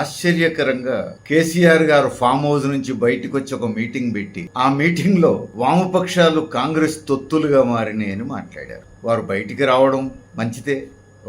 ఆశ్చర్యకరంగా కేసీఆర్ గారు farm house నుంచి బయటకు వచ్చి ఒక మీటింగ్ పెట్టి ఆ మీటింగ్ లో వామపక్షాలు కాంగ్రెస్ తొత్తులుగా మారినాయని మాట్లాడారు. వారు బయటికి రావడం మంచిదే.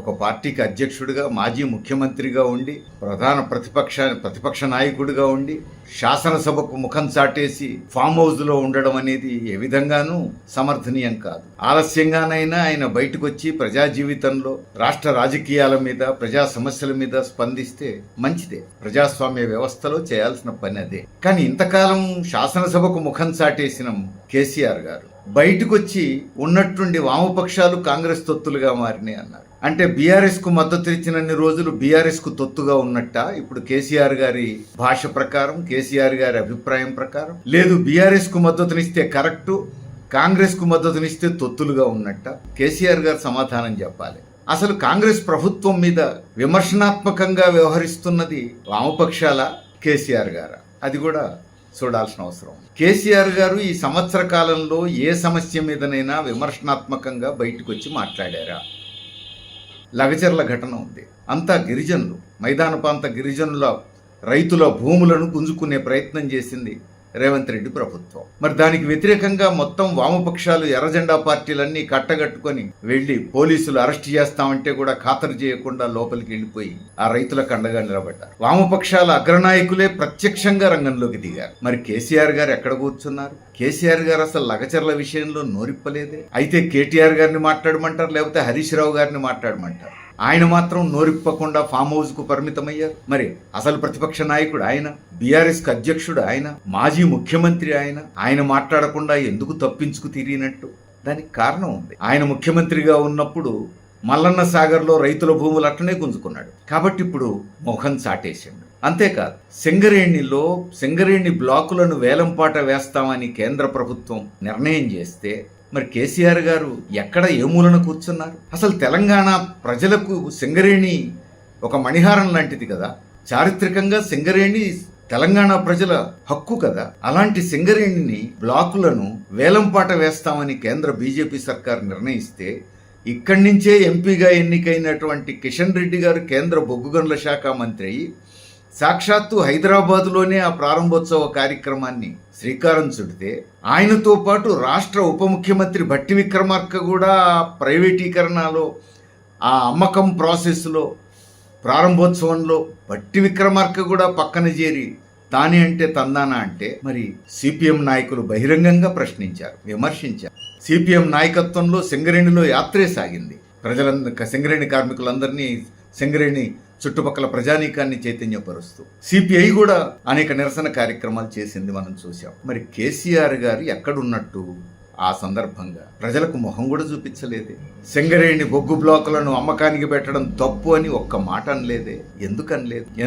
ఒక పార్టీకి అధ్యక్షుడిగా, మాజీ ముఖ్యమంత్రిగా ఉండి, ప్రధాన ప్రతిపక్ష నాయకుడిగా ఉండి, శాసనసభకు ముఖం చాటేసి ఫామ్ హౌస్ లో ఉండడం అనేది ఏ విధంగానూ సమర్థనీయం కాదు. ఆలస్యంగానైనా ఆయన బయటకు వచ్చి ప్రజా జీవితంలో, రాష్ట్ర రాజకీయాల మీద, ప్రజా సమస్యల మీద స్పందిస్తే మంచిదే. ప్రజాస్వామ్య వ్యవస్థలో చేయాల్సిన పని అదే. కానీ ఇంతకాలం శాసనసభకు ముఖం చాటేసిన కేసీఆర్ గారు బయటకు వచ్చి ఉన్నట్టుండి వామపక్షాలు కాంగ్రెస్ తొత్తులుగా మారినాయి అన్నారు. అంటే బీఆర్ఎస్ కు మద్దతు ఇచ్చినన్ని రోజులు బీఆర్ఎస్ కు తొత్తుగా ఉన్నట్ట? ఇప్పుడు కేసీఆర్ గారి భాష ప్రకారం, కేసీఆర్ గారి అభిప్రాయం ప్రకారం లేదు, బీఆర్ఎస్ కు మద్దతునిస్తే కరెక్టు, కాంగ్రెస్ కు మద్దతునిస్తే తొత్తులుగా ఉన్నట్ట? కేసీఆర్ గారు సమాధానం చెప్పాలి. అసలు కాంగ్రెస్ ప్రభుత్వం మీద విమర్శనాత్మకంగా వ్యవహరిస్తున్నది వామపక్షాల, కేసీఆర్ గారా? అది కూడా చూడాల్సిన అవసరం. కేసీఆర్ గారు ఈ సంవత్సర కాలంలో ఏ సమస్య మీదనైనా విమర్శనాత్మకంగా బయటకు వచ్చి మాట్లాడారా? లగచర్ల ఘటన ఉంది. అంతా గిరిజనులు, మైదాన ప్రాంత గిరిజనుల రైతుల భూములను గుంజుకునే ప్రయత్నం చేసింది రేవంత్ రెడ్డి ప్రభుత్వం. మరి దానికి వ్యతిరేకంగా మొత్తం వామపక్షాలు, ఎర్రజెండా పార్టీలన్నీ కట్టగట్టుకొని వెళ్లి పోలీసులు అరెస్ట్ చేస్తామంటే కూడా ఖాతరు చేయకుండా లోపలికి వెళ్ళిపోయి ఆ రైతులకు అండగా నిలబడ్డారు. వామపక్షాల అగ్రనాయకులే ప్రత్యక్షంగా రంగంలోకి దిగారు. మరి కేసీఆర్ గారు ఎక్కడ కూర్చున్నారు? కేసీఆర్ గారు అసలు లగచర్ల విషయంలో నోరిప్పలేదే. అయితే కేటీఆర్ గారిని మాట్లాడమంటారు, లేకపోతే హరీష్ రావు గారిని మాట్లాడమంటారు. ఆయన మాత్రం నోరిప్పకుండా ఫామ్ హౌస్ కు పరిమితమయ్యారు. మరి అసలు ప్రతిపక్ష నాయకుడు ఆయన, బీఆర్ఎస్ కు అధ్యక్షుడు ఆయన, మాజీ ముఖ్యమంత్రి ఆయన మాట్లాడకుండా ఎందుకు తప్పించుకు తిరిగినట్టు? దానికి కారణం ఉంది. ఆయన ముఖ్యమంత్రిగా ఉన్నప్పుడు మల్లన్న సాగర్లో రైతుల భూములు అట్లనే గుంజుకున్నాడు. కాబట్టి ఇప్పుడు ముఖం చాటేసిండు. అంతేకాదు, సింగరేణి బ్లాకులను వేలంపాట వేస్తామని కేంద్ర ప్రభుత్వం నిర్ణయం చేస్తే మరి కేసీఆర్ గారు ఎక్కడ ఏ మూలన కూర్చున్నారు? అసలు తెలంగాణ ప్రజలకు సింగరేణి ఒక మణిహారం లాంటిది కదా. చారిత్రకంగా సింగరేణి తెలంగాణ ప్రజల హక్కు కదా. అలాంటి సింగరేణిని, బ్లాకులను వేలంపాట వేస్తామని కేంద్ర బీజేపీ సర్కార్ నిర్ణయిస్తే ఇక్కడి నుంచే ఎంపీగా ఎన్నికైనటువంటి కిషన్ రెడ్డి గారు కేంద్ర బొగ్గు గనుల శాఖ మంత్రి అయ్యి సాక్షాత్తు హైదరాబాదులోనే ఆ ప్రారంభోత్సవ కార్యక్రమాన్ని శ్రీకారం చుడితే, ఆయనతో పాటు రాష్ట్ర ఉప ముఖ్యమంత్రి భట్టి విక్రమార్క కూడా ప్రైవేటీకరణలో, ఆ అమ్మకం ప్రాసెస్లో, ప్రారంభోత్సవంలో భట్టి విక్రమార్క కూడా పక్కన చేరి తానే అంటే తందానా అంటే మరి సిపిఎం నాయకులు బహిరంగంగా ప్రశ్నించారు, విమర్శించారు. సిపిఎం నాయకత్వంలో సింగరేణిలో యాత్రే సాగింది. సింగరేణి కార్మికులందరినీ, సింగరేణి చుట్టుపక్కల ప్రజానీకాన్ని చైతన్యపరుస్తూ సిపిఐ కూడా అనేక నిరసన కార్యక్రమాలు చేసింది, మనం చూసాం. మరి కేసీఆర్ గారు ఎక్కడున్నట్టు? ఆ సందర్భంగా ప్రజలకు మొహం కూడా చూపించలేదే. సింగరేణి బొగ్గు బ్లాకులను అమ్మకానికి పెట్టడం తప్పు అని ఒక్క మాట అనలేదే.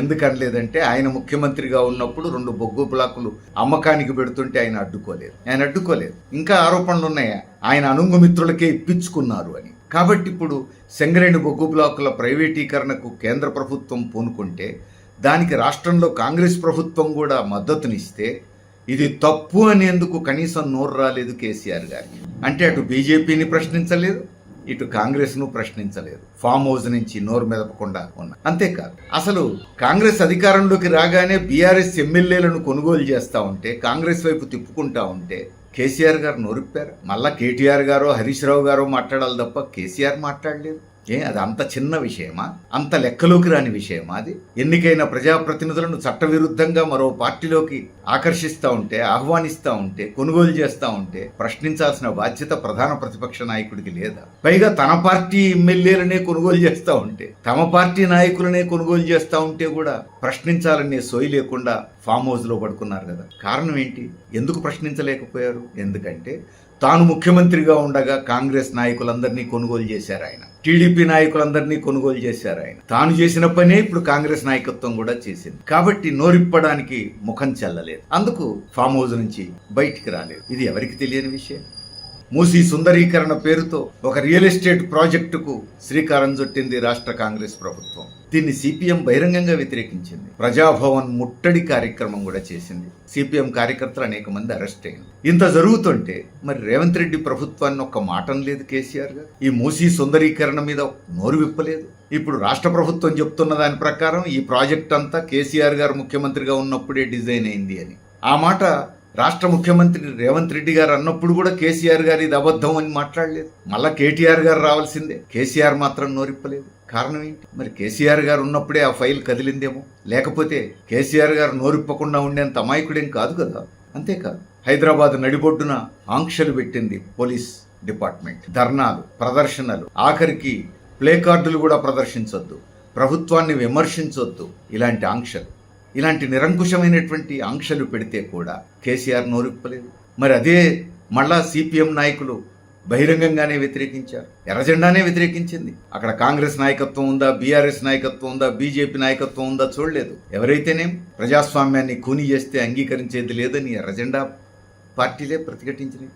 ఎందుకనలేదంటే ఆయన ముఖ్యమంత్రిగా ఉన్నప్పుడు 2 బొగ్గు బ్లాకులు అమ్మకానికి పెడుతుంటే ఆయన అడ్డుకోలేదు. ఇంకా ఆరోపణలు ఉన్నాయా? ఆయన అనుంగు మిత్రులకే ఇప్పించుకున్నారు అని. కాబట్టి ఇప్పుడు సింగరేణి బొగ్గు బ్లాకుల ప్రైవేటీకరణకు కేంద్ర ప్రభుత్వం పూనుకుంటే దానికి రాష్ట్రంలో కాంగ్రెస్ ప్రభుత్వం కూడా మద్దతునిస్తే ఇది తప్పు అనేందుకు కనీసం నోరు రాలేదు కేసీఆర్ గారికి. అంటే అటు బీజేపీని ప్రశ్నించలేదు, ఇటు కాంగ్రెస్ను ప్రశ్నించలేదు. ఫామ్ హౌస్ నుంచి నోరు మెదపకుండా ఉన్నా. అంతేకాదు, అసలు కాంగ్రెస్ అధికారంలోకి రాగానే బీఆర్ఎస్ ఎమ్మెల్యేలను కొనుగోలు చేస్తూ ఉంటే, కాంగ్రెస్ వైపు తిప్పుకుంటా ఉంటే కేసీఆర్ గారు నోరిప్పారు. మళ్ళా కేటీఆర్ గారో హరీష్ రావు గారో మాట్లాడాలి తప్ప కేసీఆర్ మాట్లాడలేదు. అది అంత చిన్న విషయమా? అంత లెక్కలోకి రాని విషయమా? అది ఎన్నికైన ప్రజాప్రతినిధులను చట్టవిరుద్ధంగా మరో పార్టీలోకి ఆకర్షిస్తూ ఉంటే, ఆహ్వానిస్తూ ఉంటే, కొనుగోలు చేస్తూ ఉంటే ప్రశ్నించాల్సిన బాధ్యత ప్రధాన ప్రతిపక్ష నాయకుడికి లేదా? పైగా తన పార్టీ ఎమ్మెల్యేలనే కొనుగోలు చేస్తూ ఉంటే, తమ పార్టీ నాయకులనే కొనుగోలు చేస్తూ ఉంటే కూడా ప్రశ్నించాలనే సోయి లేకుండా ఫామ్ హౌస్లో పడుకున్నారు కదా. కారణం ఏంటి? ఎందుకు ప్రశ్నించలేకపోయారు? ఎందుకంటే తాను ముఖ్యమంత్రిగా ఉండగా కాంగ్రెస్ నాయకులందరినీ కొనుగోలు చేశారు ఆయన, టీడీపీ నాయకులందరినీ కొనుగోలు చేశారు ఆయన. తాను చేసిన పనే ఇప్పుడు కాంగ్రెస్ నాయకత్వం కూడా చేసింది. కాబట్టి నోరిప్పడానికి ముఖం చెల్లలేదు. అందుకు ఫామ్ హౌస్ నుంచి బయటికి రాలేదు. ఇది ఎవరికి తెలియని విషయం. మూసీ సుందరీకరణ పేరుతో ఒక రియల్ ఎస్టేట్ ప్రాజెక్టుకు శ్రీకారం చుట్టింది రాష్ట్ర కాంగ్రెస్ ప్రభుత్వం. దీన్ని సిపిఎం బహిరంగంగా వ్యతిరేకించింది. ప్రజాభవన్ ముట్టడి కార్యక్రమం కూడా చేసింది. సిపిఎం కార్యకర్తలు అనేక మంది అరెస్ట్ అయింది. ఇంత జరుగుతుంటే మరి రేవంత్ రెడ్డి ప్రభుత్వాన్ని ఒక్క మాటం లేదు కేసీఆర్ గారు. ఈ మూసీ సుందరీకరణ మీద నోరు విప్పలేదు. ఇప్పుడు రాష్ట్ర ప్రభుత్వం చెప్తున్న దాని ప్రకారం ఈ ప్రాజెక్ట్ అంతా కేసీఆర్ గారు ముఖ్యమంత్రిగా ఉన్నప్పుడే డిజైన్ అయింది అని. ఆ మాట రాష్ట్ర ముఖ్యమంత్రి రేవంత్ రెడ్డి గారు అన్నప్పుడు కూడా కేసీఆర్ గారు ఇది అబద్ధం అని మాట్లాడలేదు. మళ్ళా కేటీఆర్ గారు రావాల్సిందే. కేసీఆర్ మాత్రం నోరిప్పలేదు. కారణం ఏంటి? మరి కేసీఆర్ గారు ఉన్నప్పుడే ఆ ఫైల్ కదిలిందేమో. లేకపోతే కేసీఆర్ గారు నోరిప్పకుండా ఉండేంత అమాయకుడేం కాదు కదా. అంతేకాదు, హైదరాబాద్ నడిబొడ్డున ఆంక్షలు పెట్టింది పోలీస్ డిపార్ట్మెంట్. ధర్నాలు, ప్రదర్శనలు, ఆఖరికి ప్లే కార్డులు కూడా ప్రదర్శించొద్దు, ప్రభుత్వాన్ని విమర్శించొద్దు, ఇలాంటి ఆంక్షలు, ఇలాంటి నిరంకుశమైనటువంటి ఆంక్షలు పెడితే కూడా కేసీఆర్ నోరిప్పలేదు. మరి అదే మళ్ళా సిపిఎం నాయకులు బహిరంగంగానే వ్యతిరేకించారు. ఎర్రజెండానే వ్యతిరేకించింది. అక్కడ కాంగ్రెస్ నాయకత్వం ఉందా, బీఆర్ఎస్ నాయకత్వం ఉందా, బీజేపీ నాయకత్వం ఉందా చూడలేదు. ఎవరైతేనేం ప్రజాస్వామ్యాన్ని కూని చేస్తే అంగీకరించేది లేదని ఎర్రజెండా పార్టీలే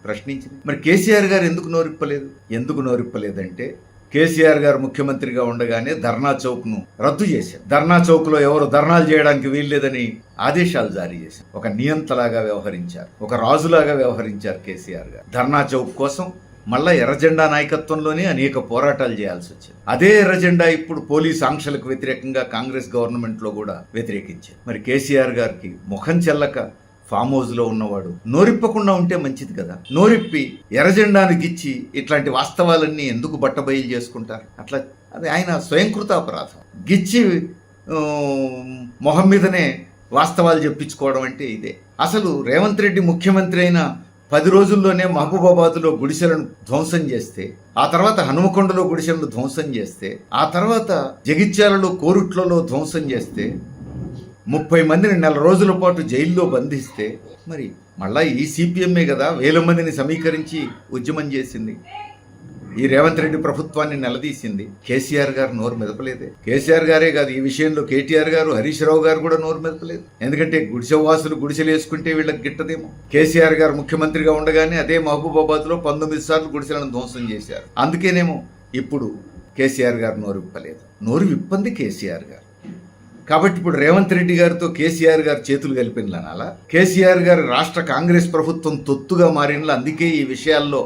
ప్రశ్నించింది. మరి కేసీఆర్ గారు ఎందుకు నోరిప్పలేదు? ఎందుకు నోరిప్పలేదంటే కేసీఆర్ గారు ముఖ్యమంత్రిగా ఉండగానే ధర్నా చౌక్ను రద్దు చేశారు. ధర్నా చౌక్లో ఎవరు ధర్నాలు చేయడానికి వీల్లేదని ఆదేశాలు జారీ చేశారు. ఒక నియంతలాగా వ్యవహరించారు, ఒక రాజులాగా వ్యవహరించారు కేసీఆర్ గారు. ధర్నా చౌక్ కోసం మళ్ళా ఎర్రజెండా నాయకత్వంలోనే అనేక పోరాటాలు చేయాల్సి వచ్చింది. అదే ఎర్రజెండా ఇప్పుడు పోలీస్ ఆంక్షలకు వ్యతిరేకంగా కాంగ్రెస్ గవర్నమెంట్లో కూడా వ్యతిరేకించారు. మరి కేసీఆర్ గారికి ముఖం చెల్లక ఫామ్ హౌస్ లో ఉన్నవాడు నోరిప్పకుండా ఉంటే మంచిది కదా. నోరిప్పి ఎర్రజెండాను గిచ్చి ఇట్లాంటి వాస్తవాలన్నీ ఎందుకు బట్టబయలు చేసుకుంటారు? అట్లా అది ఆయన స్వయంకృత అపరాధం. గిచ్చి మొహం మీదనే వాస్తవాలు చెప్పించుకోవడం అంటే ఇదే. అసలు రేవంత్ రెడ్డి ముఖ్యమంత్రి అయిన 10 రోజుల్లోనే మహబూబాబాద్లో గుడిసెలను ధ్వంసం చేస్తే, ఆ తర్వాత హనుమకొండలో గుడిసెలను ధ్వంసం చేస్తే, ఆ తర్వాత జగిత్యాలలో కోరుట్లలో ధ్వంసం చేస్తే, 30 మందిని 4 రోజుల పాటు జైల్లో బంధిస్తే, మరి మళ్ళా ఈ సిపిఎంఏ కదా వేల మందిని సమీకరించి ఉద్యమం చేసింది. ఈ రేవంత్ రెడ్డి ప్రభుత్వాన్ని నిలదీసింది. కేసీఆర్ గారు నోరు మెదపలేదే. కేసీఆర్ గారే కాదు, ఈ విషయంలో కేటీఆర్ గారు, హరీష్ రావు గారు కూడా నోరు మెదపలేదు. ఎందుకంటే గుడిసెవాసులు గుడిసెలు వేసుకుంటే వీళ్ళకి గిట్టదేమో. కేసీఆర్ గారు ముఖ్యమంత్రిగా ఉండగానే అదే మహబూబాబాద్లో 19 సార్లు గుడిసెలను ధ్వంసం చేశారు. అందుకేనేమో ఇప్పుడు కేసీఆర్ గారు నోరు విప్పలేదు. నోరు విప్పంది కేసీఆర్ గారు. కాబట్టి ఇప్పుడు రేవంత్ రెడ్డి గారితో కేసీఆర్ గారు చేతులు కలిపినలా, కేసీఆర్ గారు రాష్ట్ర కాంగ్రెస్ ప్రభుత్వం తొత్తుగా మారినలా, అందుకే ఈ విషయాల్లో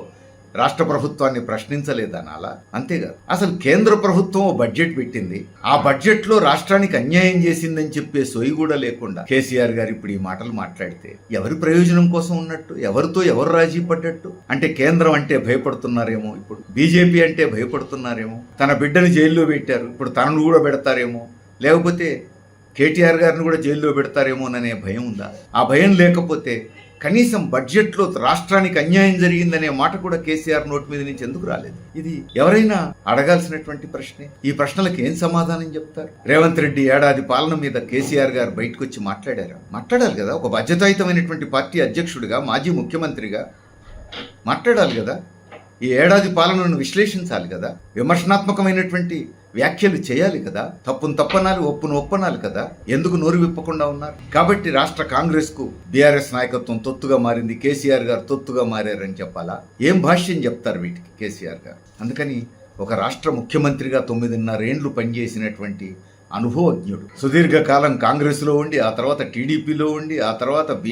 రాష్ట్ర ప్రభుత్వాన్ని ప్రశ్నించలేదనాలా. అంతేకాదు, అసలు కేంద్ర ప్రభుత్వం బడ్జెట్ పెట్టింది, ఆ బడ్జెట్లో రాష్ట్రానికి అన్యాయం చేసిందని చెప్పే సోయి కూడా లేకుండా కేసీఆర్ గారు ఇప్పుడు ఈ మాటలు మాట్లాడితే ఎవరి ప్రయోజనం కోసం ఉన్నట్టు? ఎవరితో ఎవరు రాజీ పడ్డట్టు? అంటే కేంద్రం అంటే భయపడుతున్నారేమో, ఇప్పుడు బీజేపీ అంటే భయపడుతున్నారేమో. తన బిడ్డని జైల్లో పెట్టారు, ఇప్పుడు తనను కూడా పెడతారేమో, లేకపోతే కేటీఆర్ గారిని కూడా జైల్లో పెడతారేమోననే భయం ఉందా? ఆ భయం లేకపోతే కనీసం బడ్జెట్లో రాష్ట్రానికి అన్యాయం జరిగిందనే మాట కూడా కేసీఆర్ నోటి మీద నుంచి ఎందుకు రాలేదు? ఇది ఎవరైనా అడగాల్సినటువంటి ప్రశ్నే. ఈ ప్రశ్నలకు ఏం సమాధానం చెప్తారు? రేవంత్ రెడ్డి ఏడాది పాలన మీద కేసీఆర్ గారు బయటకు వచ్చి మాట్లాడారా? మాట్లాడాలి కదా. ఒక బాధ్యతాయుతమైనటువంటి పార్టీ అధ్యక్షుడిగా, మాజీ ముఖ్యమంత్రిగా మాట్లాడాలి కదా. ఈ ఏడాది పాలనను విశ్లేషించాలి కదా. విమర్శనాత్మకమైనటువంటి వ్యాఖ్యలు చేయాలి కదా. తప్పును తప్పనాలి, ఒప్పును ఒప్పనాలి కదా. ఎందుకు నోరు విప్పకుండా ఉన్నారు? కాబట్టి రాష్ట్ర కాంగ్రెస్ కు బీఆర్ఎస్ నాయకత్వం తొత్తుగా మారింది, కేసీఆర్ గారు తొత్తుగా మారారని చెప్పాలా? ఏం భాష్యం చెప్తారు వీటికి కేసీఆర్ గారు? అందుకని ఒక రాష్ట్ర ముఖ్యమంత్రిగా 9.5 ఏళ్లు పనిచేసినటువంటి అనుభవజ్ఞుడు, సుదీర్ఘకాలం కాంగ్రెస్లో ఉండి, ఆ తర్వాత టీడీపీలో ఉండి, ఆ తర్వాత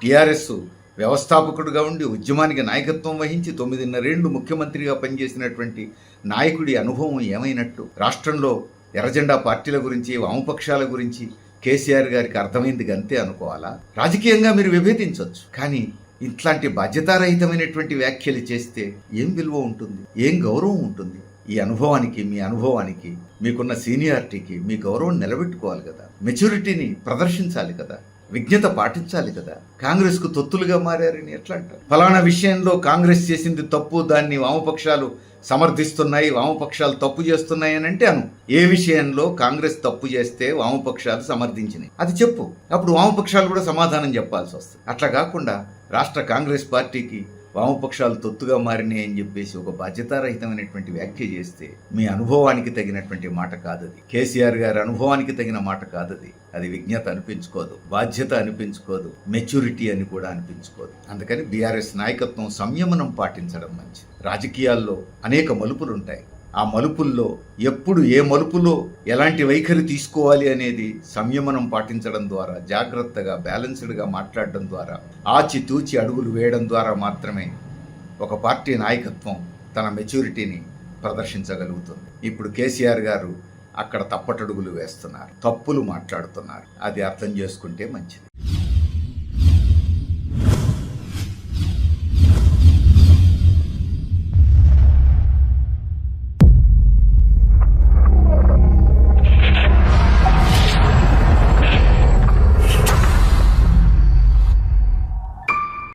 టీఆర్ఎస్ వ్యవస్థాపకుడుగా ఉండి ఉద్యమానికి నాయకత్వం వహించి 9.5 ఏళ్లు ముఖ్యమంత్రిగా పనిచేసినటువంటి నాయకుడి అనుభవం ఏమైనట్టు? రాష్ట్రంలో ఎర్రజెండా పార్టీల గురించి, వామపక్షాల గురించి కేసీఆర్ గారికి అర్థమైంది అంతే అనుకోవాలా? రాజకీయంగా మీరు విభేదించవచ్చు, కానీ ఇట్లాంటి బాధ్యతారహితమైనటువంటి వ్యాఖ్యలు చేస్తే ఏం విలువ ఉంటుంది? ఏం గౌరవం ఉంటుంది? ఈ అనుభవానికి, మీ అనుభవానికి, మీకున్న సీనియారిటీకి మీ గౌరవం నిలబెట్టుకోవాలి కదా. మెచ్యూరిటీని ప్రదర్శించాలి కదా. విజ్ఞత పాటించాలి కదా. కాంగ్రెస్కు తొత్తులుగా మారారని ఎట్లా అంటారు? ఫలానా విషయంలో కాంగ్రెస్ చేసింది తప్పు, దాన్ని వామపక్షాలు సమర్థిస్తున్నాయి, వామపక్షాలు తప్పు చేస్తున్నాయి అని అంటే అను. ఏ విషయంలో కాంగ్రెస్ తప్పు చేస్తే వామపక్షాలు సమర్థించినాయి అది చెప్పు. అప్పుడు వామపక్షాలు కూడా సమాధానం చెప్పాల్సి వస్తుంది. అట్లా కాకుండా రాష్ట్ర కాంగ్రెస్ పార్టీకి వామపక్షాలు తొత్తుగా మారినాయి అని చెప్పేసి ఒక బాధ్యతారహితమైనటువంటి వ్యాఖ్య చేస్తే మీ అనుభవానికి తగినటువంటి మాట కాదది. కేసీఆర్ గారి అనుభవానికి తగిన మాట కాదది. అది విజ్ఞత అనిపించుకోదు, బాధ్యత అనిపించుకోదు, మెచ్యూరిటీ అని కూడా అనిపించుకోదు. అందుకని బీఆర్ఎస్ నాయకత్వం సంయమనం పాటించడం మంచిది. రాజకీయాల్లో అనేక మలుపులు ఉంటాయి. ఆ మలుపుల్లో ఎప్పుడు ఏ మలుపులో ఎలాంటి వైఖరి తీసుకోవాలి అనేది సంయమనం పాటించడం ద్వారా, జాగ్రత్తగా బ్యాలెన్స్డ్గా మాట్లాడడం ద్వారా, ఆచితూచి అడుగులు వేయడం ద్వారా మాత్రమే ఒక పార్టీ నాయకత్వం తన మెచ్యూరిటీని ప్రదర్శించగలుగుతుంది. ఇప్పుడు కేసీఆర్ గారు అక్కడ తప్పటడుగులు వేస్తున్నారు, తప్పులు మాట్లాడుతున్నారు. అది అర్థం చేసుకుంటే మంచిది.